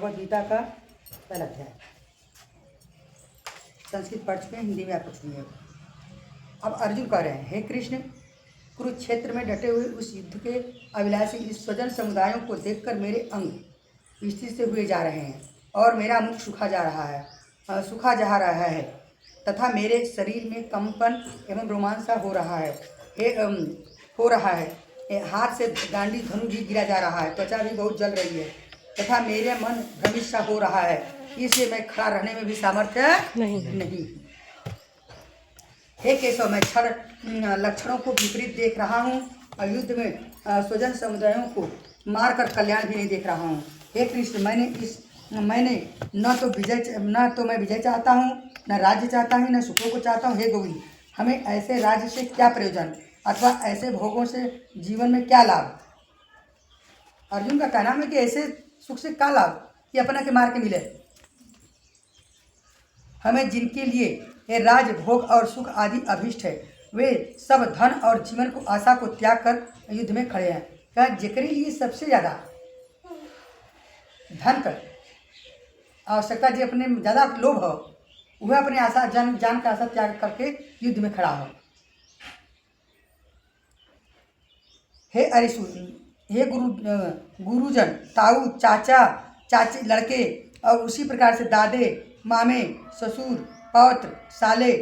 भगवद गीता का पहला अध्याय। संस्कृत पढ़ चुके हैं, हिंदी में आपको सुनिए। अब अर्जुन कह रहे हैं, हे कृष्ण, कुरुक्षेत्र में डटे हुए उस युद्ध के अभिलाषी इस स्वजन समुदायों को देखकर मेरे अंग स्थिर से हुए जा रहे हैं और मेरा मुख सूखा जा रहा है तथा मेरे शरीर में कंपन एवं रोमांच हो रहा है। हाथ से गांडी धनु भी गिरा जा रहा है, त्वचा भी बहुत जल रही है तथा मेरे मन भ्रमित सा हो रहा है, इसलिए मैं खड़ा रहने में भी सामर्थ्य नहीं। हे केशव, मैं क्षण लक्षणों को विपरीत देख रहा हूँ और युद्ध में स्वजन समुदायों को मारकर कल्याण भी नहीं देख रहा हूँ। हे कृष्ण, मैंने न तो मैं विजय चाहता हूँ, न राज्य चाहता हूँ, न सुखों को चाहता हूँ। हे गोविंद, हमें ऐसे राज्य से क्या प्रयोजन अथवा ऐसे भोगों से जीवन में क्या लाभ। अर्जुन का कहना है कि ऐसे सुख से क्या लाभ कि अपना के मार के मिले। हमें जिनके लिए ये राज भोग और सुख आदि अभिष्ट है, वे सब धन और जीवन को आशा को त्याग कर युद्ध में खड़े हैं। क्या जेकरे लिए सबसे ज़्यादा धन कर आवश्यकता, जो अपने ज़्यादा लोभ हो, वह अपने आशा जान का आशा त्याग करके युद्ध में खड़ा हो। हे अरिसु, हे गुरुजन, ताऊ, चाचा, चाची, लड़के और उसी प्रकार से दादे, मामे, ससुर, पौत्र, साले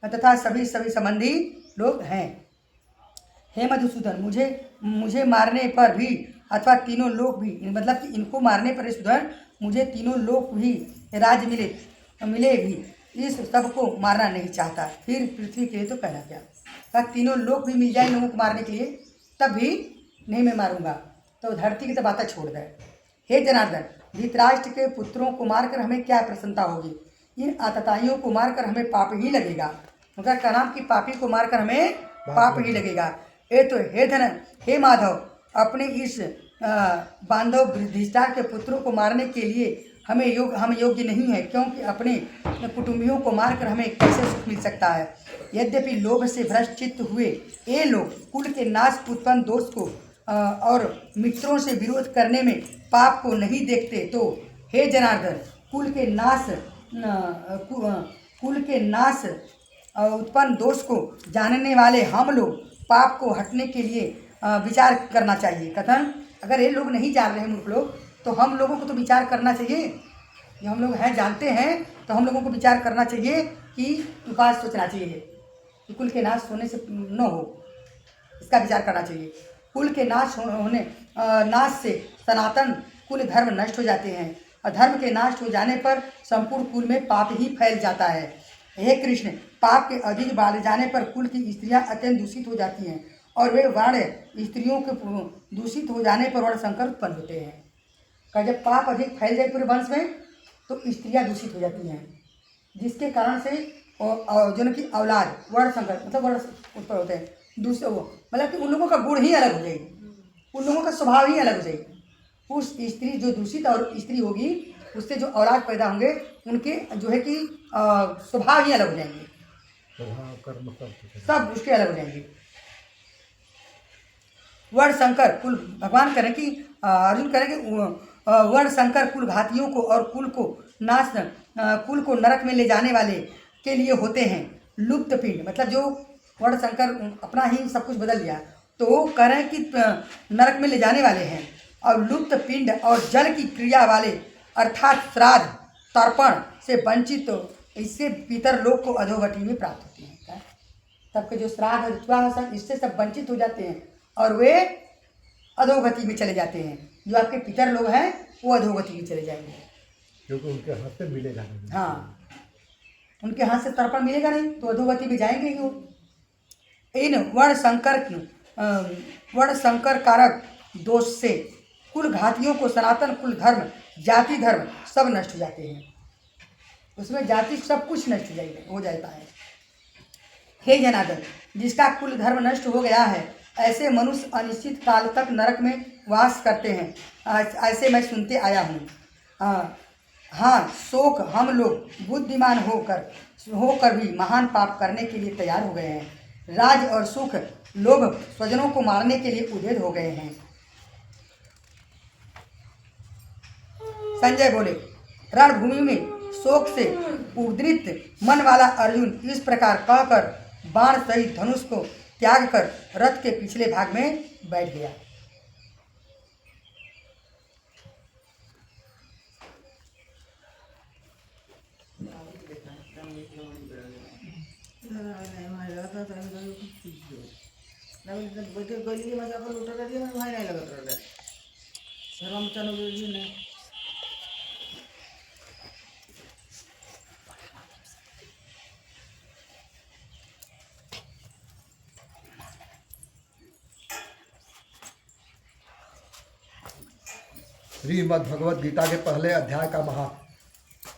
तथा सभी संबंधी लोग हैं। हे मधुसूदन, मुझे मारने पर भी अथवा तीनों लोग भी, मतलब कि इनको मारने पर सुधन मुझे तीनों लोग भी राज मिले भी, इस सब को मारना नहीं चाहता। फिर पृथ्वी के लिए तो कहना क्या, तीनों लोग भी मिल जाए लोगों को मारने के लिए, तब भी नहीं मैं मारूंगा, तो धरती की तो बातें छोड़ दे। हे जनार्दन, धृतराष्ट्र के पुत्रों को मारकर हमें क्या प्रसन्नता होगी। इन आतताइयों को मारकर हमें पाप ही लगेगा। उनका क्या नाम कि पापी को मारकर हमें पाप ही लगेगा। हे माधव, अपने इस बांधव धृतराष्ट्र के पुत्रों को मारने के लिए हम योग्य नहीं है, क्योंकि अपने कुटुंबियों को मारकर हमें कैसे सुख मिल सकता है। यद्यपि लोभ से भ्रष्ट चित्त हुए ये लोग कुल के नाश उत्पन्न दोष को और मित्रों से विरोध करने में पाप को नहीं देखते, तो हे जनार्दन, कुल के नाश उत्पन्न दोष को जानने वाले हम लोग पाप को हटने के लिए विचार करना चाहिए। कथन, अगर ये लोग नहीं जान रहे मूर्ख लोग, तो हम लोगों को तो विचार करना चाहिए। जो हम लोग हैं जानते हैं, तो हम लोगों को विचार करना चाहिए कि उपाय सोचना चाहिए कि कुल के नाश होने से न हो, इसका विचार करना चाहिए। कुल के नाश से सनातन कुल धर्म नष्ट हो जाते हैं और धर्म के नाश हो जाने पर संपूर्ण कुल में पाप ही फैल जाता है। हे कृष्ण, पाप के अधिक बढ़ जाने पर कुल की स्त्रियां अत्यंत दूषित हो जाती हैं और वे वर्ण स्त्रियों के दूषित हो जाने पर वर्ण संकर उत्पन्न होते हैं। का जब पाप अधिक फैल जाए पूरे वंश में, तो स्त्रियां दूषित हो जाती हैं, जिसके कारण से जो कि औलाद वर्ण संकर मतलब वर्ण उत्पन्न होते हैं। दूसरे मतलब कि उन लोगों का गुण ही अलग हो जाएगी, उन लोगों का स्वभाव ही अलग हो जाएगी। उस स्त्री जो दूषित और स्त्री होगी, उससे जो औलाद पैदा होंगे, उनके जो है कि स्वभाव ही अलग हो जाएंगे, सब उसके अलग हो जाएंगे। वर्ण संकर कुल, भगवान करें कि अर्जुन करें कि वर्ण संकर कुल घातियों को और कुल को नरक में ले जाने वाले के लिए होते हैं। लुप्त पिंड, मतलब जो वर्ण संकर अपना ही सब कुछ बदल लिया, तो वो करें कि नरक में ले जाने वाले हैं। और लुप्त पिंड और जल की क्रिया वाले अर्थात श्राद्ध तर्पण से वंचित, इससे पितर लोग को अधोगति में प्राप्त होती है। सबके जो श्राद्ध इससे सब वंचित हो जाते हैं और वे अधोगति में चले जाते हैं। जो आपके पितर लोग हैं वो अधोगति में चले जाएंगे, क्योंकि उनके हाथ से मिलेगा नहीं। हाँ, उनके हाथ से तर्पण मिलेगा नहीं, तो अधोगति में जाएंगे ही वो। इन वर्ण संकर कारक दोष से कुल घातियों को सनातन कुल धर्म, जाति धर्म सब नष्ट हो जाते हैं। उसमें जाति सब कुछ नष्ट हो जाता है। हे जनार्दन, जिसका कुल धर्म नष्ट हो गया है, ऐसे मनुष्य अनिश्चित काल तक नरक में वास करते हैं, ऐसे मैं सुनते आया हूँ। हाँ, शोक हम लोग बुद्धिमान होकर भी महान पाप करने के लिए तैयार हो गए हैं। राज और सुख लोभ स्वजनों को मारने के लिए उद्यत हो गए हैं। संजय बोले, रणभूमि में शोक से उद्रित मन वाला अर्जुन इस प्रकार कहकर बाण सहित धनुष को त्याग कर रथ के पिछले भाग में बैठ गया। श्रीमद् भगवद गीता के पहले अध्याय का महात्म।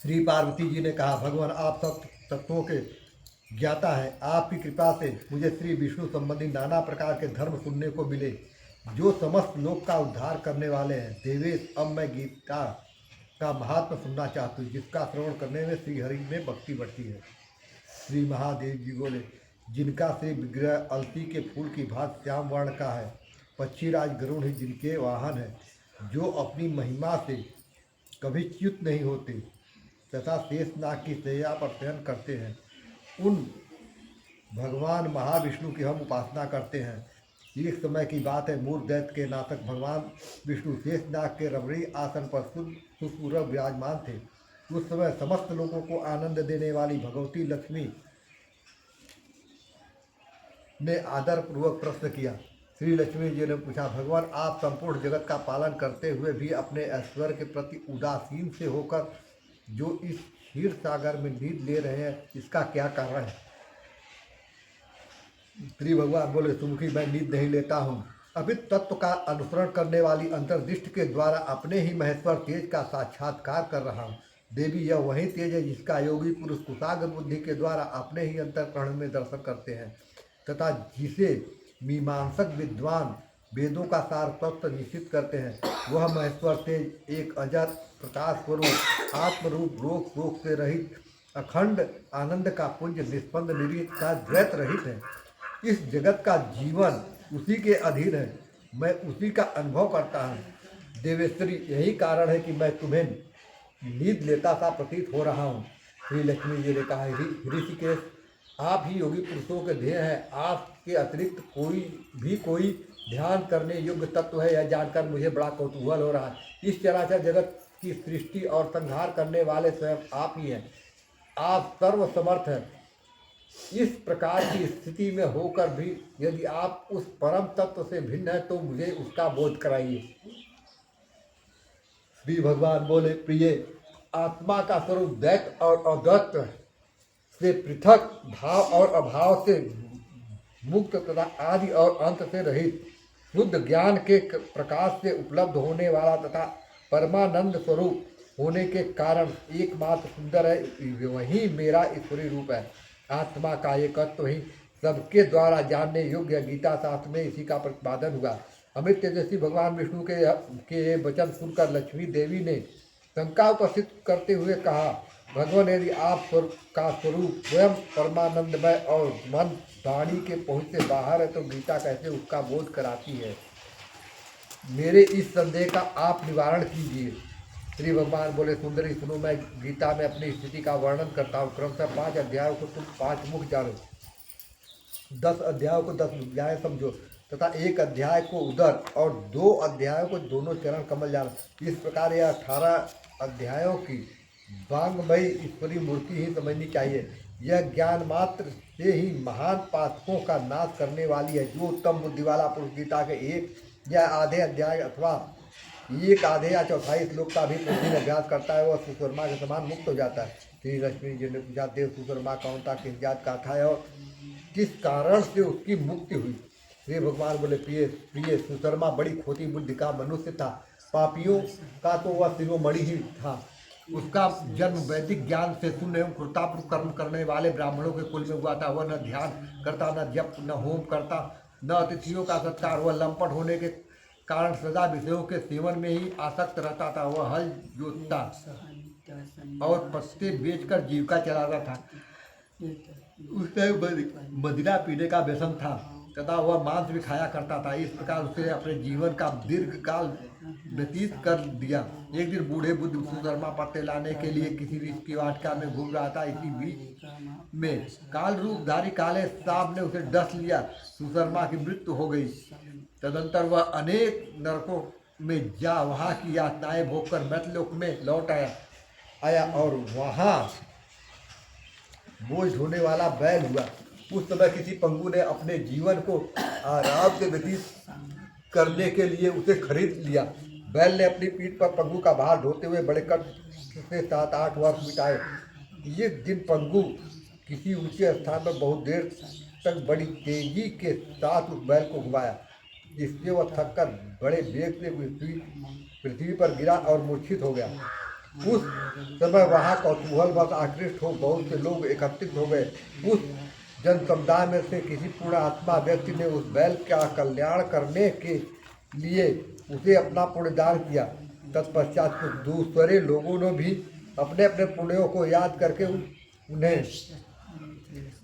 श्री पार्वती जी ने कहा, भगवान आप सब तत्वों के ज्ञाता है। आपकी कृपा से मुझे श्री विष्णु संबंधी नाना प्रकार के धर्म सुनने को मिले जो समस्त लोक का उद्धार करने वाले हैं। देवेश, अब मैं गीता का महात्मा सुनना चाहती हूँ जिसका श्रवण करने में श्री हरि में भक्ति बढ़ती है। श्री महादेव जी बोले, जिनका श्री विग्रह अलसी के फूल की भांति श्याम वर्ण का है, पक्षीराज गरुड़ ही जिनके वाहन है, जो अपनी महिमा से कभी च्युत नहीं होते तथा शेषनाग की शैया पर शयन करते हैं, उन भगवान महाविष्णु की हम उपासना करते हैं। एक समय की बात है, मूर दैत्य के नाथक भगवान विष्णु शेषनाग के रमणी आसन पर सुपूर्व विराजमान थे। उस समय समस्त लोगों को आनंद देने वाली भगवती लक्ष्मी ने आदर पूर्वक प्रश्न किया। श्री लक्ष्मी जी ने पूछा, भगवान आप संपूर्ण जगत का पालन करते हुए भी अपने ऐश्वर्य के प्रति उदासीन से होकर जो इस क्षीर सागर में नींद ले रहे हैं, इसका क्या कारण है? श्री भगवान बोले, सुमुखी मैं नींद नहीं लेता हूँ, अभी तत्व का अनुसरण करने वाली अंतर्दृष्टि के द्वारा अपने ही महेश्वर तेज का साक्षात्कार कर रहा हूँ। देवी, यह वही तेज है जिसका योगी पुरुष कुशाग्र बुद्धि के द्वारा अपने ही अंतःकरण में दर्शन करते हैं तथा जिसे मीमांसक विद्वान वेदों का सार तत्व निश्चित करते हैं। वह महेश्वर तेज एक अजर प्रकाश स्वरूप आत्मरूप रोग शोक से रहित अखंड आनंद का पुंज निष्पन्द निरीत का द्वैत रहित है। इस जगत का जीवन उसी के अधीन है, मैं उसी का अनुभव करता हूँ। देवेश्वरी, यही कारण है कि मैं तुम्हें नींद लेता सा प्रतीत हो रहा हूँ। श्री लक्ष्मी जी ने कहा, ऋषिकेश, आप ही योगी पुरुषों के ध्येय हैं। आपके अतिरिक्त कोई ध्यान करने योग्य तत्व है, यह जानकर मुझे बड़ा कौतूहल हो रहा है। इस चराचर जगत की सृष्टि और संहार करने वाले स्वयं आप ही हैं। आप सर्वसमर्थ हैं। इस प्रकार की स्थिति में होकर भी यदि आप उस परम तत्व से भिन्न हैं तो मुझे उसका बोध कराइए। श्री भगवान बोले, प्रिय, आत्मा का स्वरूप दैत्य और अद्वैत से पृथक, भाव और अभाव से मुक्त तथा आदि और अंत से रहित, शुद्ध ज्ञान के प्रकाश से उपलब्ध होने वाला तथा परमानंद स्वरूप होने के कारण एकमात्र सुंदर है। वही मेरा ईश्वरी रूप है। आत्मा का एकत्व ही सबके द्वारा जानने योग्य। गीता शास्त्र में इसी का प्रतिपादन हुआ। अमित तेजस्वी भगवान विष्णु के ये वचन सुनकर लक्ष्मी देवी ने शंका उपस्थित करते हुए कहा, भगवान, यदि आप का स्वरूप स्वयं परमानंदमय और मन वाणी के पहुँच से बाहर है तो गीता कैसे उसका बोध कराती है? मेरे इस संदेह का आप निवारण कीजिए। श्री भगवान बोले, सुंदरी सुनो, मैं गीता में अपनी स्थिति का वर्णन करता हूँ। क्रमशः 5 अध्यायों को तुम 5 मुख जानो, 10 अध्यायों को 10 अध्याय समझो तथा 1 अध्याय को उदर और 2 अध्यायों को दोनों चरण कमल जानो। इस प्रकार यह 18 अध्यायों की वांगमयी ईश्वरी मूर्ति ही समझनी चाहिए। यह ज्ञान मात्र से ही महान पातकों का नाश करने वाली है। जो उत्तम बुद्धि वाला पुरुष गीता के 1 या आधे अध्याय अथवा 1 आधे या चौथाई श्लोक का भी प्रतिदिन अभ्यास करता है, वह सुशर्मा के समान मुक्त हो जाता है। श्री लक्ष्मी जी ने पूछा, देव सुशर्मा कौन था, किस जात का था और किस कारण से उसकी मुक्ति हुई? श्री भगवान बोले, प्रिय, सुशर्मा बड़ी खोटी बुद्धि का मनुष्य था। पापियों का तो वह शिरोमणि ही था। उसका जन्म वैदिक ज्ञान से शून्य एवं कृतापूर्व कर्म करने वाले ब्राह्मणों के कुल में हुआ था। वह न ध्यान करता, न जप, न होम करता, न अतिथियों का सत्कार। वह लंपट होने के कारण सदा विषयों के सेवन में ही आसक्त रहता था। वह हल जोतता और पत्ते बेचकर जीविका चलाता था। उससे मदिरा पीने का व्यसन था। तथा वह मांस भी खाया करता था। इस प्रकार उसने अपने जीवन का दीर्घ काल व्यतीत कर दिया। एक दिन बूढ़े बुद्ध सुधर्मा पत्ते लाने के लिए किसी ऋषि की वाटिका में घूम रहा था। इसी बीच में काल रूपधारी काले सांप ने उसे डस लिया। सुधर्मा की मृत्यु हो गई। तदंतर वह अनेक नरकों में जा वहाँ की यातनाएं भोगकर मृतलोक में लौट आया और वहाँ बोझ ढोने वाला बैल हुआ। उस समय किसी पंगु ने अपने जीवन को आराम से व्यतीत करने के लिए उसे खरीद लिया। बैल ने अपनी पीठ पर पंगु का भार ढोते हुए बड़े कष्ट से 7-8 वर्ष बिताए। एक दिन पंगु किसी ऊंचे स्थान पर बहुत देर तक बड़ी तेजी के साथ उस बैल को घुमाया, जिससे वह थककर बड़े वेग से पृथ्वी पर गिरा और मूर्छित हो गया। उस समय वहाँ कौतूहल बस आकृष्ट हो बहुत से लोग एकत्रित हो गए। उस जन समुदाय में से किसी पूर्ण आत्मा व्यक्ति ने उस बैल का कल्याण करने के लिए उसे अपना पुण्यदान किया। तत्पश्चात कुछ दूसरे लोगों ने भी अपने अपने पुण्यों को याद करके उन्हें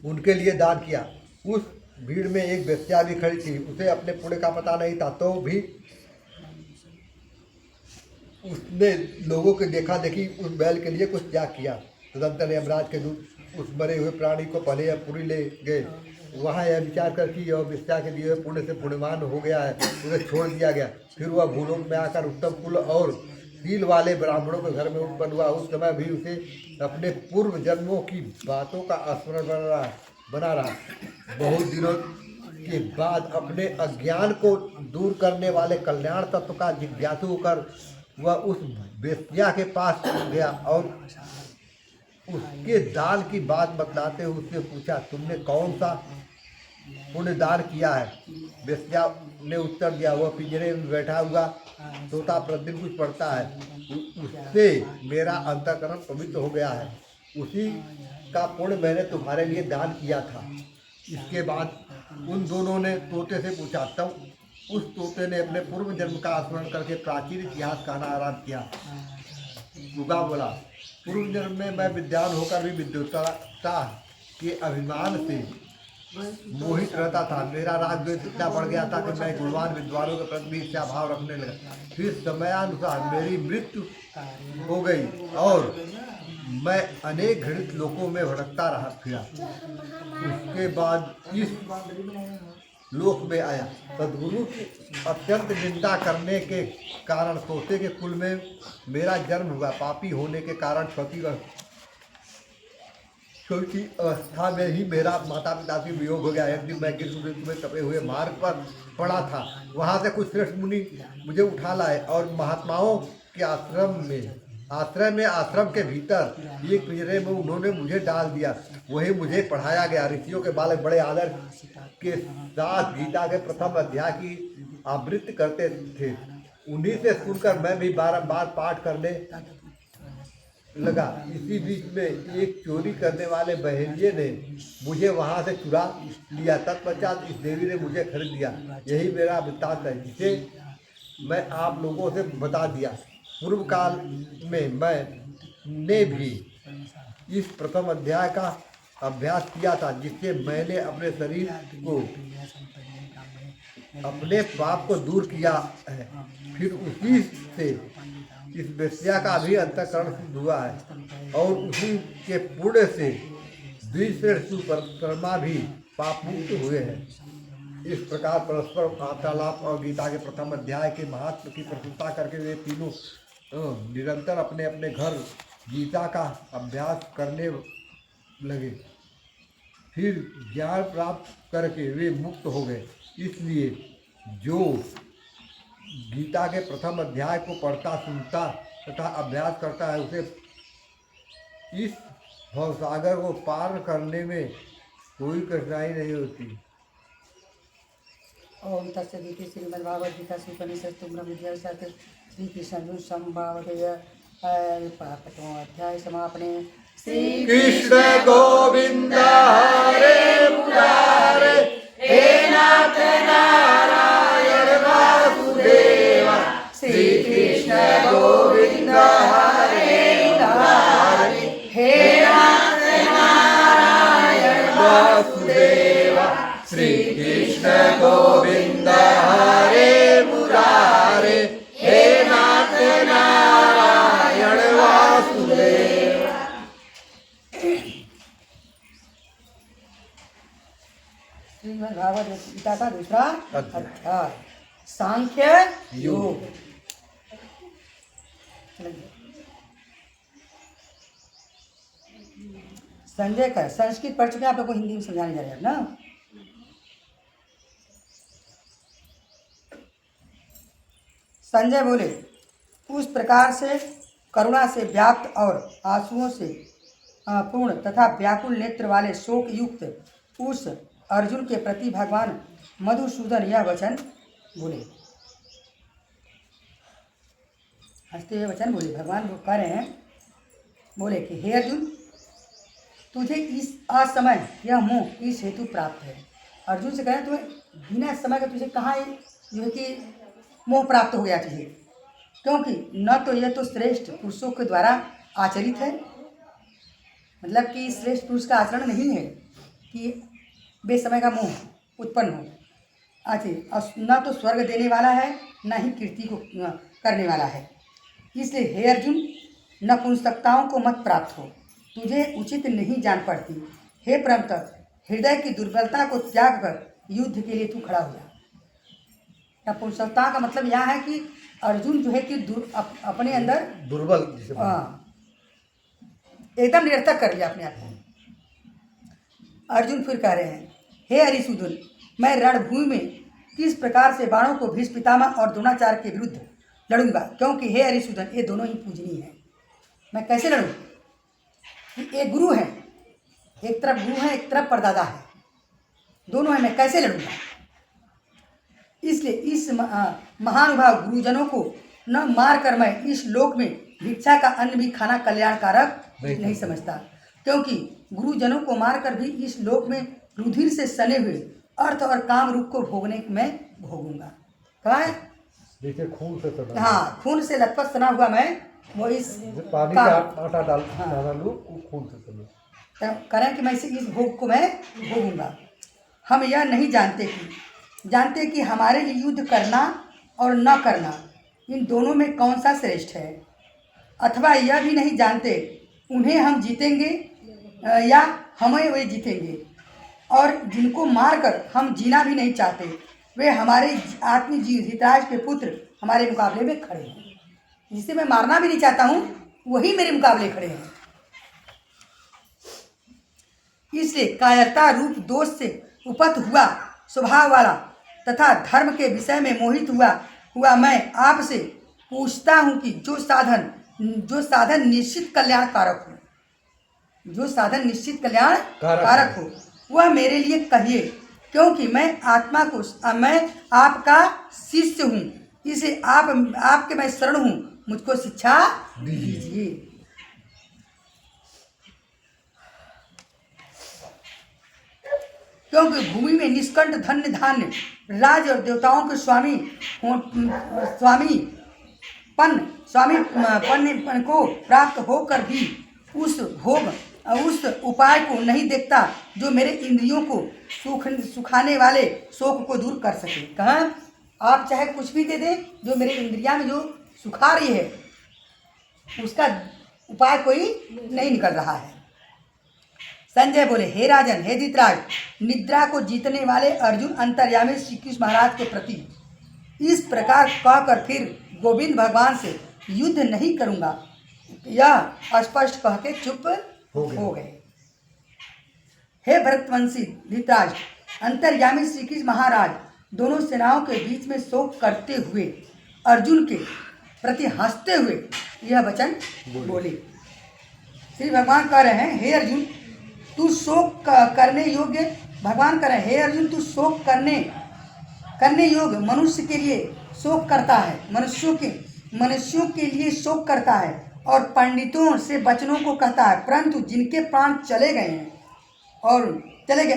उनके लिए दान किया। उस भीड़ में एक वेश्या भी खड़ी थी। उसे अपने पुण्य का पता नहीं था, तो भी उसने लोगों के देखा देखी उस बैल के लिए कुछ त्याग किया। तदंतर यमराज के दूत उस मरे हुए प्राणी को पहले पुरी ले गए। वहाँ यह विचार कर कि यह वेश्या के दिए हुए पुण्य से पुण्यवान हो गया है, उसे छोड़ दिया गया। फिर वह भूलोक में आकर उत्तम कुल और शील वाले ब्राह्मणों के घर में उत्पन्न हुआ। उस समय भी उसे अपने पूर्व जन्मों की बातों का स्मरण बना रहा। बहुत दिनों के बाद अपने अज्ञान को दूर करने वाले कल्याण तत्व का जिज्ञासु होकर वह उस वेश्या के पास गया और उसके दान की बात बतलाते हुए उससे पूछा, तुमने कौन सा पुण्य दान किया है? वेश्या ने उत्तर दिया, वह पिंजरे में बैठा हुआ तोता प्रतिदिन कुछ पढ़ता है, उससे मेरा अंतःकरण पवित्र हो गया है। उसी का पुण्य मैंने तुम्हारे लिए दान किया था। इसके बाद उन दोनों ने तोते से पूछा, तब उस तोते ने अपने पूर्व जन्म का स्मरण करके प्राचीन इतिहास कहना आरंभ किया। गुगा बोला, पूर्व जन्म में मैं विद्वान होकर भी विद्वता के अभिमान से मोहित रहता था। मेरा राग द्वेष इतना बढ़ गया था कि मैं गुणवान विद्वानों के प्रति भी इच्छा भाव रखने लगा। फिर समयानुसार मेरी मृत्यु हो गई और मैं अनेक घृणित लोकों में भटकता रहा फिरा। उसके बाद इस लोक में आया। सदगुरु की अत्यंत निंदा करने के कारण तोते के कुल में मेरा जन्म हुआ। पापी होने के कारण छोटी अवस्था में ही मेरा माता पिता से वियोग हो गया। एक दिन मैं ग्रीष्म ऋतु में तपे हुए मार्ग पर पड़ा था। वहाँ से कुछ श्रेष्ठ मुनि मुझे उठा लाए और महात्माओं के आश्रम के भीतर एक पिंजरे में उन्होंने मुझे डाल दिया। वही मुझे पढ़ाया गया। ऋषियों के बालक बड़े आदर के साथ गीता के प्रथम अध्याय की आवृत्ति करते थे। उन्हीं से सुनकर मैं भी बारंबार पाठ करने लगा। इसी बीच में एक चोरी करने वाले बहेलिये ने मुझे वहाँ से चुरा लिया। तत्पश्चात इस देवी ने मुझे खरीद लिया। यही मेरा वृत्तांत है, जिसे मैं आप लोगों से बता दिया। पूर्व काल में मैंने भी इस प्रथम अध्याय का अभ्यास किया था, जिससे मैंने अपने शरीर को अपने पाप को दूर किया है। फिर उसी से इस वेश्या का भी अंतःकरण सिद्ध हुआ है और उसी के पुण्य से द्विश्रेष्ठ परिक्रमा भी पाप मुक्त हुए हैं। इस प्रकार परस्पर वार्तालाप और गीता के प्रथम अध्याय के महत्व की प्रशंसा करके वे तीनों निरंतर अपने अपने घर गीता का अभ्यास करने लगे। फिर ज्ञान प्राप्त करके वे मुक्त हो गए। इसलिए जो गीता के प्रथम अध्याय को पढ़ता, सुनता तथा अभ्यास करता है, उसे इस भवसागर को पार करने में कोई कठिनाई नहीं होती। ओम तत्सदिति श्रीमद्भागवत गीता उपनिषद ब्रह्म विद्या शास्त्र श्री कृष्ण संभावदय प्रथम अध्याय समापने। श्री कृष्ण गोविंद हरे मुरारे, हे नाथ नारायण वासुदेवा। श्री कृष्ण गोविंद हरे मुरारे, हे नाथ नारायण वासुदेवा। श्री कृष्ण गीता का दूसरा अध्याय। अध्याय सांख्य योग। संजय का संस्कृत पढ़ चुके हैं, आप लोग को हिंदी में समझाने जा रहे हैं ना। संजय बोले, उस प्रकार से करुणा से व्याप्त और आंसुओं से पूर्ण तथा व्याकुल नेत्र वाले शोक युक्त उस अर्जुन के प्रति भगवान मधुसूदन यह वचन बोले। हंसते हुए वचन बोले, भगवान वो कह रहे हैं, बोले कि हे अर्जुन, तुझे इस असमय यह मोह इस हेतु प्राप्त है। अर्जुन से कह रहे हैं, तुम्हें बिना समय का तुझे कहाँ जो है कि मोह प्राप्त हो गया तुझे, क्योंकि न तो यह तो श्रेष्ठ पुरुषों के द्वारा आचरित है, मतलब कि श्रेष्ठ पुरुष का आचरण नहीं है कि बेसमय का मोह उत्पन्न हो। अच्छा, न तो स्वर्ग देने वाला है, न ही कीर्ति को करने वाला है। इसलिए हे अर्जुन, नपुंसकताओं को मत प्राप्त हो, तुझे उचित नहीं जान पड़ती। हे परमतप, हृदय की दुर्बलता को त्याग कर युद्ध के लिए तू खड़ा हो जा। नपुंसकता का मतलब यह है कि अर्जुन जो है कि अपने अंदर दुर्बल, एकदम निरर्थक कर लिया अपने आप को। अर्जुन फिर कह रहे हैं, हे हरिसूदन, मैं रणभूमि में किस प्रकार से बाणों को भीष्म पितामह और द्रोणाचार्य के विरुद्ध लड़ूंगा, क्योंकि हे हरिसूदन ये दोनों ही पूजनीय हैं। मैं कैसे लड़ूं? एक गुरु है, एक तरफ गुरु है, एक तरफ परदादा है, दोनों है, मैं कैसे लड़ूंगा? इसलिए इस महानुभाव गुरुजनों को न मार कर मैं इस लोक में भिक्षा का अन्न भी खाना कल्याणकारक नहीं समझता, क्योंकि गुरुजनों को मारकर भी इस लोक में रुधिर से सने हुए अर्थ और काम रूप को भोगने मैं भोगूंगा। कहाँ है? देखिए, खून से सना। हाँ, खून से लथपथ सना हुआ मैं वो इस पानी का आटा डाल लूं, खून से सना। करें कि मैं इस भोग को मैं भोगूंगा। हम यह नहीं जानते कि हमारे लिए युद्ध करना और न करना, इन दोनों में कौन सा श्रेष्ठ है, अथवा यह भी नहीं जानते उन्हें हम जीतेंगे या हमें वे जीतेंगे। और जिनको मारकर हम जीना भी नहीं चाहते, वे हमारे आत्मजीव धृतराष्ट्र के पुत्र हमारे मुकाबले में खड़े हैं। जिसे मैं मारना भी नहीं चाहता हूँ, वही मेरे मुकाबले खड़े हैं। इसलिए कायरता रूप दोष से उपत हुआ स्वभाव वाला तथा धर्म के विषय में मोहित हुआ मैं आपसे पूछता हूँ कि जो साधन निश्चित कल्याणकारक हो, जो साधन निश्चित कल्याणकारक हो, वह मेरे लिए कहिए, क्योंकि मैं आपका शिष्य हूँ। इसे आपके मैं शरण हूँ, मुझको शिक्षा दीजिए। क्योंकि भूमि में निष्कंठ धन्य धान्य राज और देवताओं के स्वामीपन को प्राप्त होकर भी उस उपाय को नहीं देखता जो मेरे इंद्रियों को सुखाने वाले शोक को दूर कर सके। कहाँ? आप चाहे कुछ भी दे दें, जो मेरे इंद्रिया में जो सुखा रही है उसका उपाय कोई नहीं निकल रहा है। संजय बोले, हे राजन, हे धृतराष्ट्र, निद्रा को जीतने वाले अर्जुन अंतर्यामी श्री कृष्ण महाराज के प्रति इस प्रकार कहकर फिर गोविंद भगवान से युद्ध नहीं करूंगा, यह स्पष्ट कह के चुप हो गए। हे भरतवंशी धृतराष्ट्र, अंतर्यामी श्री कृष्ण महाराज दोनों सेनाओं के बीच में शोक करते हुए अर्जुन के प्रति हंसते हुए यह वचन बोले। श्री भगवान कह रहे हैं, हे अर्जुन, तू शोक करने योग्य, भगवान कह रहे हैं, हे अर्जुन, तू शोक करने योग्य मनुष्य के लिए शोक करता है, मनुष्यों के लिए शोक करता है और पंडितों से वचनों को कहता है, परंतु जिनके प्राण चले गए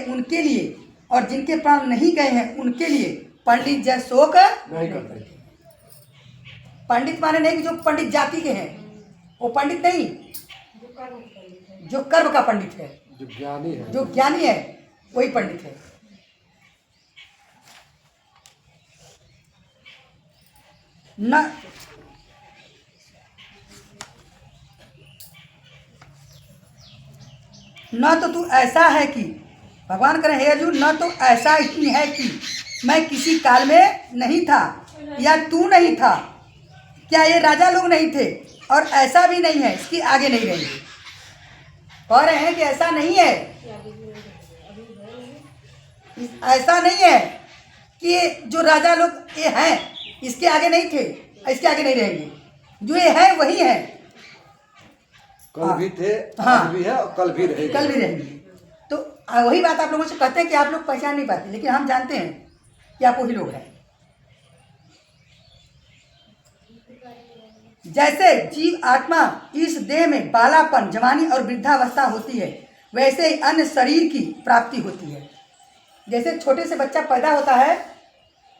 उनके लिए, और जिनके प्राण नहीं गए हैं उनके लिए पंडित जय शोक नहीं करते। पंडित माने नहीं कि जो पंडित जाति के हैं, वो पंडित नहीं, जो कर्म का पंडित है, जो ज्ञानी है वही पंडित है। न तो तू ऐसा है कि भगवान करें हे अर्जुन, न तो ऐसा ही है कि मैं किसी काल में नहीं था या तू नहीं था, क्या ये राजा लोग नहीं थे, और ऐसा भी नहीं है इसकी आगे नहीं रहेंगे। कह रहे हैं कि ऐसा नहीं है, ऐसा नहीं है कि जो राजा लोग ये हैं इसके आगे नहीं थे, इसके आगे नहीं रहेंगे। जो ये है वही है, कल भी थे, हाँ, आज भी है और कल भी रहेंगे। कल भी रहेंगे। तो वही बात आप लोगों से कहते हैं कि आप लोग पहचान नहीं पाते, लेकिन हम जानते हैं कि आप वही लोग हैं। जैसे जीव आत्मा इस देह में बालापन, जवानी और वृद्धावस्था होती है, वैसे ही अन्य शरीर की प्राप्ति होती है। जैसे छोटे से बच्चा पैदा होता है,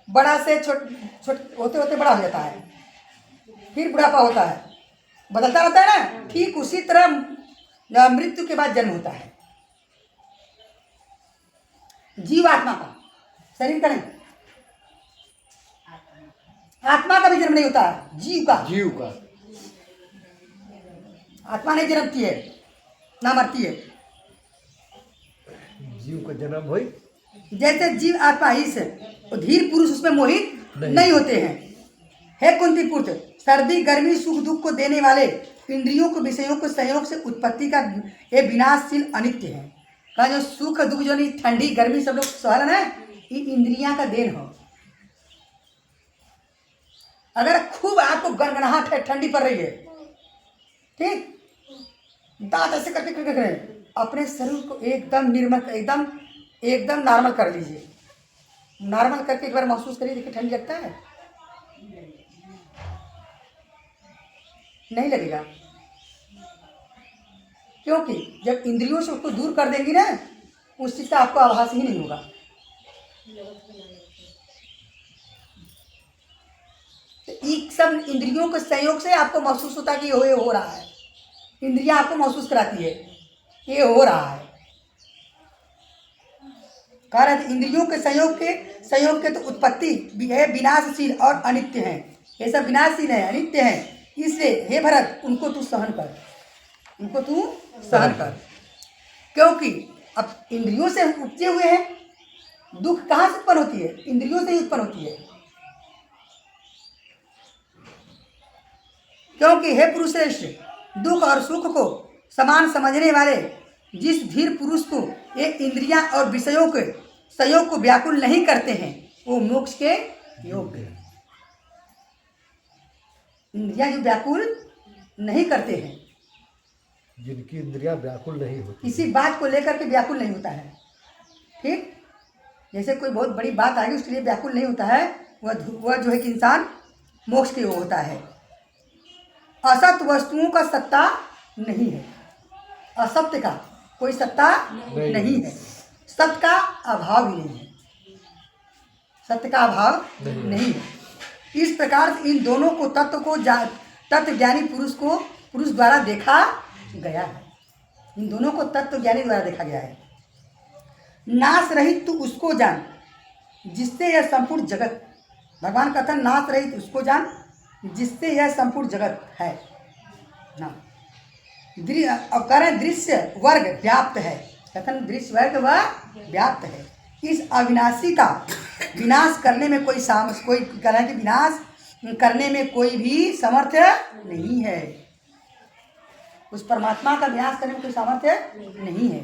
बड़ा से छोट होते होते बड़ा हो जाता है, फिर बुढ़ापा होता है, बदलता रहता है ना, ठीक उसी तरह मृत्यु के बाद जन्म होता है। जीव आत्मा का, शरीर का नहीं, आत्मा का भी जन्म नहीं होता है, जीव का आत्मा नहीं जन्मती है ना मरती है। जीव का जन्म हुई। जैसे जीव आत्मा इस धीर पुरुष उसमें मोहित नहीं होते हैं। हे कुंती पुत्र, सर्दी गर्मी सुख दुख को देने वाले इंद्रियों को विषयों को संयोग से उत्पत्ति का ये विनाशशील अनित्य है। कहा जो सुख दुख जो नहीं, ठंडी गर्मी सब लोग सहन है, ये इंद्रियां का देन हो। अगर खूब आपको गनगनाहट है, ठंडी पड़ रही है, ठीक, दांत ऐसे करके करके करें, अपने शरीर को एकदम निर्मल, एकदम नॉर्मल कर लीजिए। नॉर्मल करके एक बार महसूस करिए, देखिए ठंडी लगता है, नहीं लगेगा। क्योंकि जब इंद्रियों से उसको दूर कर देंगी ना, उस चीज का आपको आभास ही नहीं होगा। तो एक सब इंद्रियों के संयोग से आपको महसूस होता है कि ये हो रहा है। इंद्रियां आपको महसूस कराती है ये हो रहा है। कह रहे थे इंद्रियों के संयोग के तो उत्पत्ति भी है, विनाशशील और अनित्य है। ये सब विनाशशील है, अनित्य है। इसलिए हे भरत, उनको तू सहन कर, उनको तू सहन कर। क्योंकि अब इंद्रियों से उपजे हुए हैं, दुख कहाँ से उत्पन्न होती है? इंद्रियों से ही उत्पन्न होती है। क्योंकि हे पुरुष श्रेष्ठ, दुख और सुख को समान समझने वाले जिस धीर पुरुष को ये इंद्रियां और विषयों के संयोग को व्याकुल नहीं करते हैं, वो मोक्ष के योग्य है। इंद्रियां जो व्याकुल नहीं करते हैं, जिनकी इंद्रियां व्याकुल नहीं होती, किसी बात को लेकर के व्याकुल नहीं होता है, ठीक, जैसे कोई बहुत बड़ी बात आ गई उसके लिए व्याकुल नहीं होता है, वह जो है कि इंसान मोक्ष के योग्य होता है। असत वस्तुओं का सत्ता नहीं है, असत्य का कोई सत्ता नहीं है, सत्य का अभाव ही नहीं है, सत्य का अभाव नहीं है। इस प्रकार से इन दोनों को तत्व ज्ञानी पुरुष द्वारा देखा गया है। इन दोनों को तत्व ज्ञानी द्वारा देखा गया है। नाश रहित तू उसको जान जिससे यह संपूर्ण जगत, भगवान कहता है नाश रहित उसको जान जिससे यह संपूर्ण जगत है ना। अब कह रहे दृश्य वर्ग व्याप्त है, कथन दृश्य वर्ग वह व्याप्त है। इस अविनाशी का विनाश करने में कोई कह रहा है कि विनाश करने में कोई भी सामर्थ्य नहीं है। उस परमात्मा का विनाश करने में कोई सामर्थ्य नहीं है,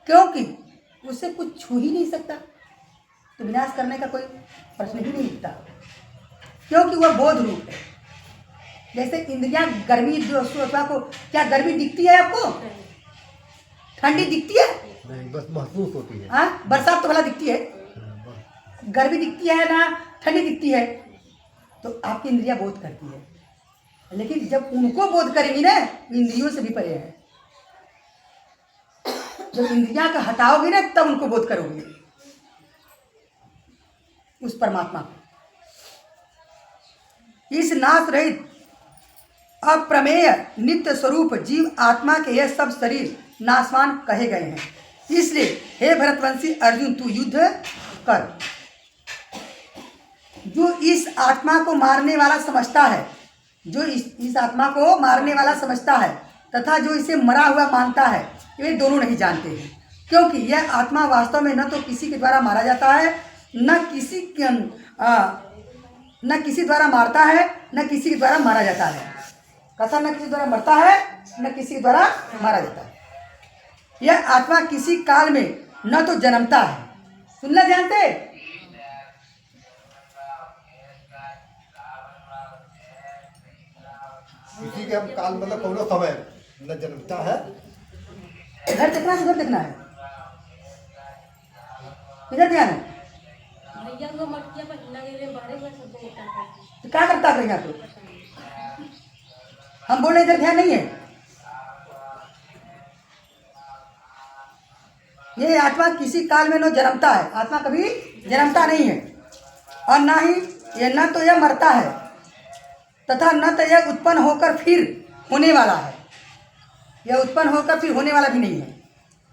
क्योंकि उससे कुछ छू ही नहीं सकता, तो विनाश करने का कोई प्रश्न ही नहीं उठता, क्योंकि वह बोध रूप है। जैसे इंद्रियां गर्मी को, क्या गर्मी दिखती है आपको? ठंडी दिखती है? नहीं, बस महसूस होती है। हाँ, बरसात तो भला दिखती है, गर्मी दिखती है ना, ठंडी दिखती है, तो आपकी इंद्रियां बोध करती है। लेकिन जब उनको बोध करेंगी ना, इंद्रियों से भी परे है। जब इंद्रियां का हटाओगे ना, तब उनको बोध करोगे, उस परमात्मा को। इस नाश रहित अप्रमेय नित्य स्वरूप जीव आत्मा के यह सब शरीर नाशवान कहे गए हैं। इसलिए हे भरतवंशी अर्जुन, तू युद्ध कर। जो इस आत्मा को मारने वाला समझता है, जो इस आत्मा को मारने वाला समझता है तथा जो इसे मरा हुआ मानता है, वे दोनों नहीं जानते हैं। क्योंकि यह आत्मा वास्तव में न तो किसी के द्वारा मारा जाता है, न किसी द्वारा मारता है, न किसी के द्वारा मारा जाता है। कथा न किसी द्वारा मरता है, न किसी के द्वारा मारा जाता है। यह आत्मा किसी काल में न तो जन्मता है, सुनना ध्यान से, किसी के हम काल मतलब कोनो समय न जन्मता है। इधर देखना है, उधर देखना है, इधर ध्यान है। भैया को मटकिया पर लगे बड़े बड़े सब होता है। तो क्या करता है यहाँ पे? हम बोल रहे इधर ध्यान नहीं है। ये आत्मा किसी काल में न जन्मता है, आत्मा कभी जन्मता नहीं है, और ना ही ये न तो यह मरता है तथा न तो यह उत्पन्न होकर फिर होने वाला है। यह उत्पन्न होकर फिर होने वाला भी नहीं है,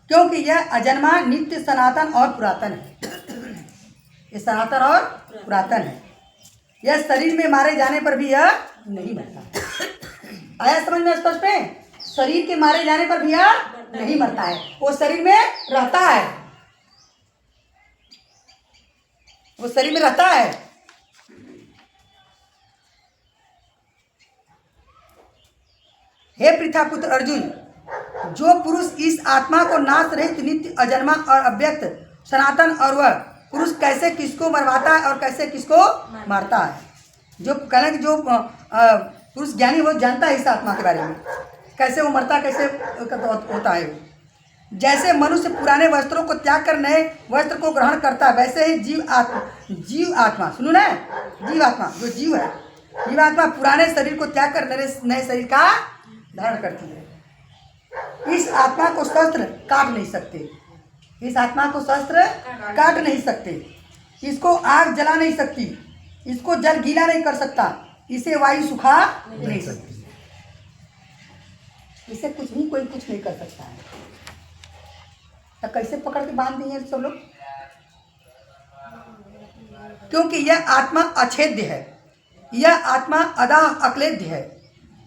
क्योंकि यह अजन्मा, नित्य, सनातन और पुरातन है। ये सनातन और पुरातन है। यह शरीर में मारे जाने पर भी यह नहीं मरता। आया समझ में स्पष्ट में? शरीर के मारे जाने पर भी यह नहीं मरता है, वो शरीर में रहता है, वो शरीर में रहता है। हे पृथा पुत्र अर्जुन, जो पुरुष इस आत्मा को नाश रहित, नित्य, अजन्मा और अव्यक्त, सनातन, और वह पुरुष कैसे किसको मरवाता है और कैसे किसको मारता है। जो कहना कि जो पुरुष ज्ञानी वो जानता है इस आत्मा के बारे में, कैसे वो मरता, कैसे होता है। जैसे मनुष्य पुराने वस्त्रों को त्याग कर नए वस्त्र को ग्रहण करता है, वैसे ही जीव आत्मा सुनो ना, जीव आत्मा जो जीव है, जीव आत्मा पुराने शरीर को त्याग कर नए शरीर का धारण करती है। इस आत्मा को शस्त्र काट नहीं सकते, इस आत्मा को शस्त्र काट नहीं सकते, इसको आग जला नहीं सकती, इसको जल गीला नहीं कर सकता, इसे वायु सुखा नहीं सकती, इसे कुछ भी कोई कुछ नहीं कर सकता है। तो कैसे पकड़ के बांध दिए सब लोग? क्योंकि यह आत्मा अछेद्य है, यह आत्मा अदाह अक्लेद्य है,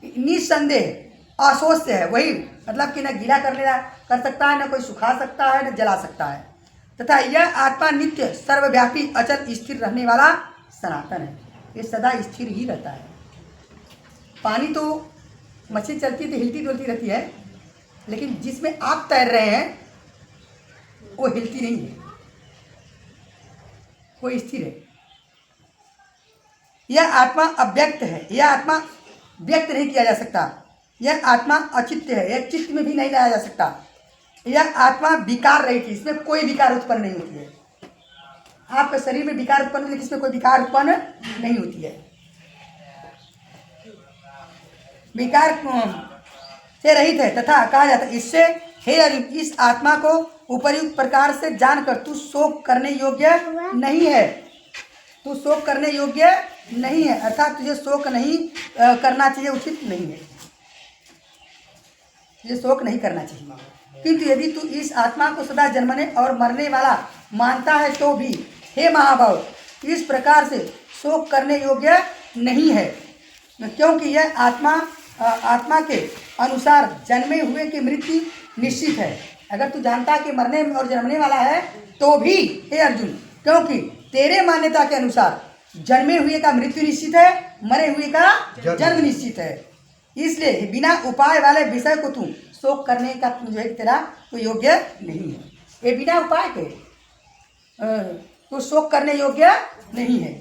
निसंदेह अशोष्य है। वही मतलब कि न गीला कर सकता है, न कोई सुखा सकता है, न जला सकता है। तथा यह आत्मा नित्य, सर्वव्यापी, अचल, स्थिर रहने वाला सनातन है। ये सदा स्थिर ही रहता है। पानी तो मछली चलती तो हिलती डुलती रहती है, लेकिन जिसमें आप तैर रहे हैं वो हिलती नहीं है, वो स्थिर है। यह आत्मा अव्यक्त है, यह आत्मा व्यक्त नहीं किया जा सकता। यह आत्मा अचित्य है, यह चित्त में भी नहीं लाया जा सकता। यह आत्मा विकार रहित है, इसमें कोई विकार उत्पन्न नहीं होती है। आपके शरीर में विकार उत्पन्न होती है, इसमें कोई विकार उत्पन्न नहीं होती है। विकार से रहित है। तथा कहा जाता है इससे, हे अर्जुन, इस आत्मा को उपर्युक्त प्रकार से जानकर तू शोक करने योग्य नहीं है, तू शोक करने योग्य नहीं है, अर्थात तुझे शोक नहीं करना चाहिए, उचित नहीं है, तुझे शोक नहीं करना चाहिए। किंतु यदि तू इस आत्मा को सदा जन्मने और मरने वाला मानता है तो भी, हे महाभाव, इस प्रकार से शोक करने योग्य नहीं है, क्योंकि यह आत्मा के अनुसार जन्मे हुए की मृत्यु निश्चित है। अगर तू जानता है कि मरने और जन्मने वाला है तो भी, हे अर्जुन, क्योंकि तेरे मान्यता के अनुसार जन्मे हुए का मृत्यु निश्चित है, मरे हुए का जन्म निश्चित है। इसलिए बिना उपाय वाले विषय को तू शोक करने का जो है तेरा तो योग्य नहीं है। ये बिना उपाय के तो शोक करने योग्य नहीं है।